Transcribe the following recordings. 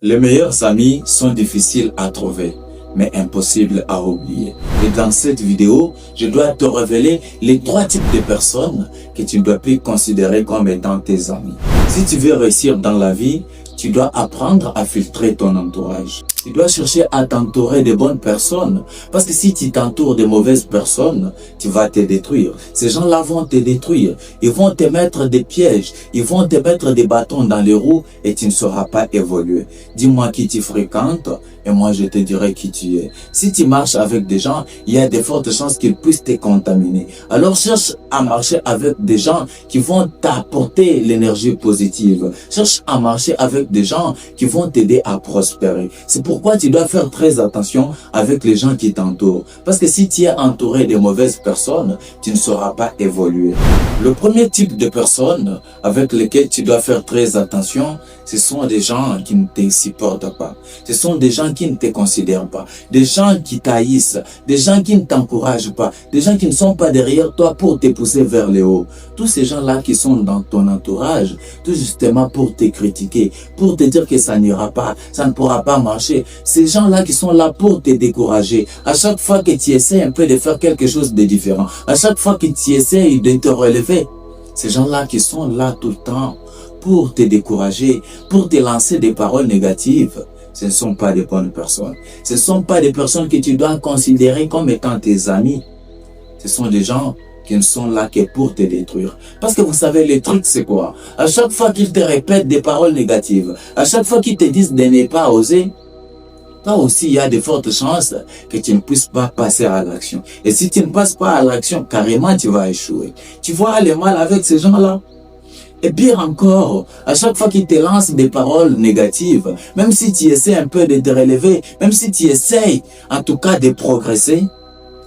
Les meilleurs amis sont difficiles à trouver, mais impossibles à oublier. Et dans cette vidéo, je dois te révéler les 3 types de personnes que tu dois plus considérer comme étant tes amis. Si tu veux réussir dans la vie, tu dois apprendre à filtrer ton entourage. Tu dois chercher à t'entourer de bonnes personnes. Parce que si tu t'entoures de mauvaises personnes, tu vas te détruire. Ces gens-là vont te détruire. Ils vont te mettre des pièges. Ils vont te mettre des bâtons dans les roues et tu ne sauras pas évoluer. Dis-moi qui tu fréquentes et moi je te dirai qui tu es. Si tu marches avec des gens, il y a de fortes chances qu'ils puissent te contaminer. Alors cherche à marcher avec des gens qui vont t'apporter l'énergie positive. Cherche à marcher avec des gens qui vont t'aider à prospérer. C'est pourquoi tu dois faire très attention avec les gens qui t'entourent. Parce que si tu es entouré de mauvaises personnes, tu ne sauras pas évoluer. Le premier type de personnes avec lesquelles tu dois faire très attention, ce sont des gens qui ne te supportent pas. Ce sont des gens qui ne te considèrent pas. Des gens qui t'haïssent. Des gens qui ne t'encouragent pas. Des gens qui ne sont pas derrière toi pour te pousser vers le haut. Tous ces gens-là qui sont dans ton entourage, tout justement pour te critiquer, pour te dire que ça n'ira pas, ça ne pourra pas marcher. Ces gens-là qui sont là pour te décourager. À chaque fois que tu essaies un peu de faire quelque chose de différent, à chaque fois que tu essaies de te relever, ces gens-là qui sont là tout le temps pour te décourager, pour te lancer des paroles négatives, ce ne sont pas des bonnes personnes. Ce ne sont pas des personnes que tu dois considérer comme étant tes amis. Ce sont des gens qui ne sont là que pour te détruire. Parce que vous savez, le truc c'est quoi? À chaque fois qu'ils te répètent des paroles négatives, à chaque fois qu'ils te disent de ne pas oser, toi aussi, il y a de fortes chances que tu ne puisses pas passer à l'action. Et si tu ne passes pas à l'action, carrément, tu vas échouer. Tu vois le mal avec ces gens-là? Et pire encore, à chaque fois qu'ils te lancent des paroles négatives, même si tu essaies un peu de te relever, même si tu essaies en tout cas de progresser,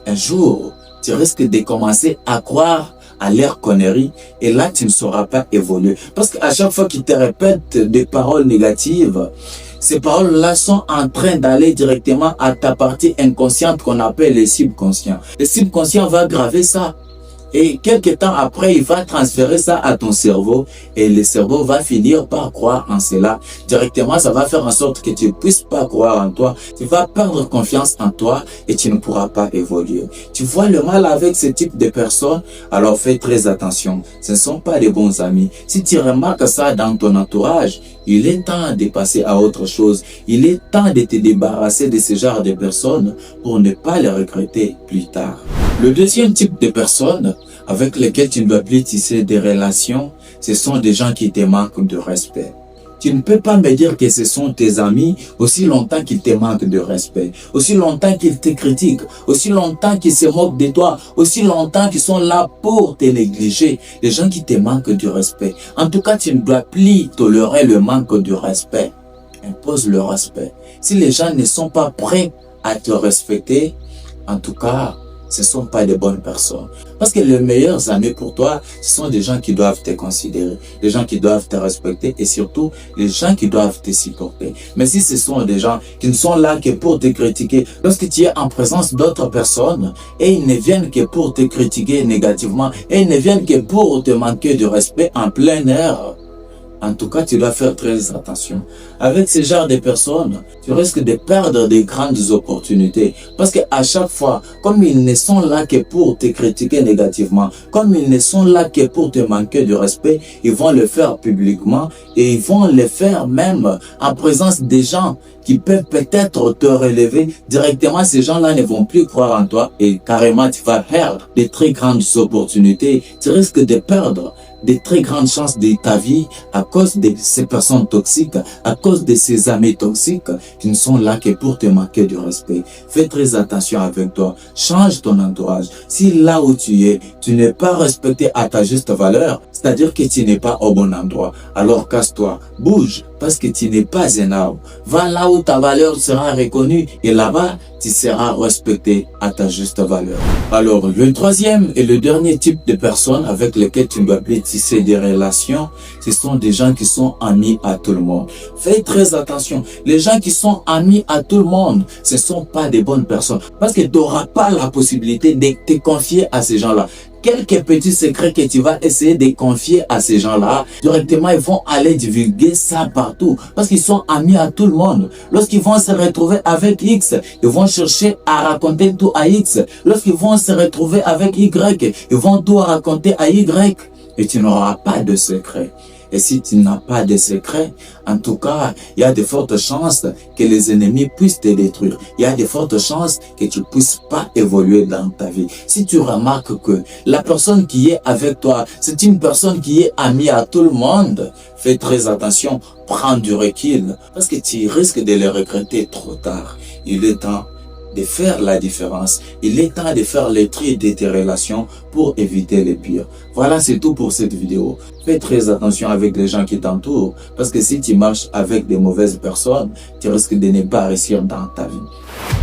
un jour, tu risques de commencer à croire à leurs conneries et là, tu ne sauras pas évoluer. Parce qu'à chaque fois qu'ils te répètent des paroles négatives, ces paroles-là sont en train d'aller directement à ta partie inconsciente qu'on appelle le subconscient. Le subconscient va graver ça. Et quelques temps après, il va transférer ça à ton cerveau et le cerveau va finir par croire en cela. Directement, ça va faire en sorte que tu ne puisses pas croire en toi. Tu vas perdre confiance en toi et tu ne pourras pas évoluer. Tu vois le mal avec ce type de personnes, alors fais très attention. Ce ne sont pas des bons amis. Si tu remarques ça dans ton entourage, il est temps de passer à autre chose. Il est temps de te débarrasser de ce genre de personnes pour ne pas les regretter plus tard. Le deuxième type de personnes avec lesquelles tu ne dois plus tisser des relations, ce sont des gens qui te manquent de respect. Tu ne peux pas me dire que ce sont tes amis aussi longtemps qu'ils te manquent de respect, aussi longtemps qu'ils te critiquent, aussi longtemps qu'ils se moquent de toi, aussi longtemps qu'ils sont là pour te négliger. Des gens qui te manquent du respect. En tout cas, tu ne dois plus tolérer le manque de respect. Impose le respect. Si les gens ne sont pas prêts à te respecter, en tout cas, ce ne sont pas des bonnes personnes. Parce que les meilleurs amis pour toi, ce sont des gens qui doivent te considérer, des gens qui doivent te respecter et surtout les gens qui doivent te supporter. Mais si ce sont des gens qui ne sont là que pour te critiquer, lorsque tu es en présence d'autres personnes et ils ne viennent que pour te critiquer négativement et ils ne viennent que pour te manquer de respect en plein air, en tout cas, tu dois faire très attention. Avec ce genre de personnes, tu risques de perdre des grandes opportunités. Parce qu'à chaque fois, comme ils ne sont là que pour te critiquer négativement, comme ils ne sont là que pour te manquer de respect, ils vont le faire publiquement et ils vont le faire même en présence des gens qui peuvent peut-être te relever. Directement, ces gens-là ne vont plus croire en toi et carrément, tu vas perdre des très grandes opportunités. Tu risques de perdre des très grandes chances de ta vie à cause de ces personnes toxiques, à cause de ces amis toxiques qui ne sont là que pour te manquer de respect. Fais très attention avec toi. Change ton entourage. Si là où tu es, tu n'es pas respecté à ta juste valeur, c'est-à-dire que tu n'es pas au bon endroit, alors casse-toi, bouge, parce que tu n'es pas un arbre. Va là où ta valeur sera reconnue et là-bas, tu seras respecté à ta juste valeur. Alors, le troisième et le dernier type de personnes avec lesquelles tu ne dois plus tisser des relations, ce sont des gens qui sont amis à tout le monde. Faites très attention. Les gens qui sont amis à tout le monde, ce ne sont pas des bonnes personnes. Parce que tu n'auras pas la possibilité de te confier à ces gens-là. Quelques petits secrets que tu vas essayer de confier à ces gens-là, directement, ils vont aller divulguer ça partout. Parce qu'ils sont amis à tout le monde. Lorsqu'ils vont se retrouver avec X, ils vont chercher à raconter tout à X. Lorsqu'ils vont se retrouver avec Y, ils vont tout raconter à Y. Et tu n'auras pas de secret. Et si tu n'as pas de secret, en tout cas, il y a de fortes chances que les ennemis puissent te détruire. Il y a de fortes chances que tu ne puisses pas évoluer dans ta vie. Si tu remarques que la personne qui est avec toi, c'est une personne qui est amie à tout le monde, fais très attention, prends du recul, parce que tu risques de le regretter trop tard. Il est temps de faire la différence. Il est temps de faire le tri de tes relations pour éviter le pire. Voilà, c'est tout pour cette vidéo. Fais très attention avec les gens qui t'entourent, parce que si tu marches avec des mauvaises personnes, tu risques de ne pas réussir dans ta vie.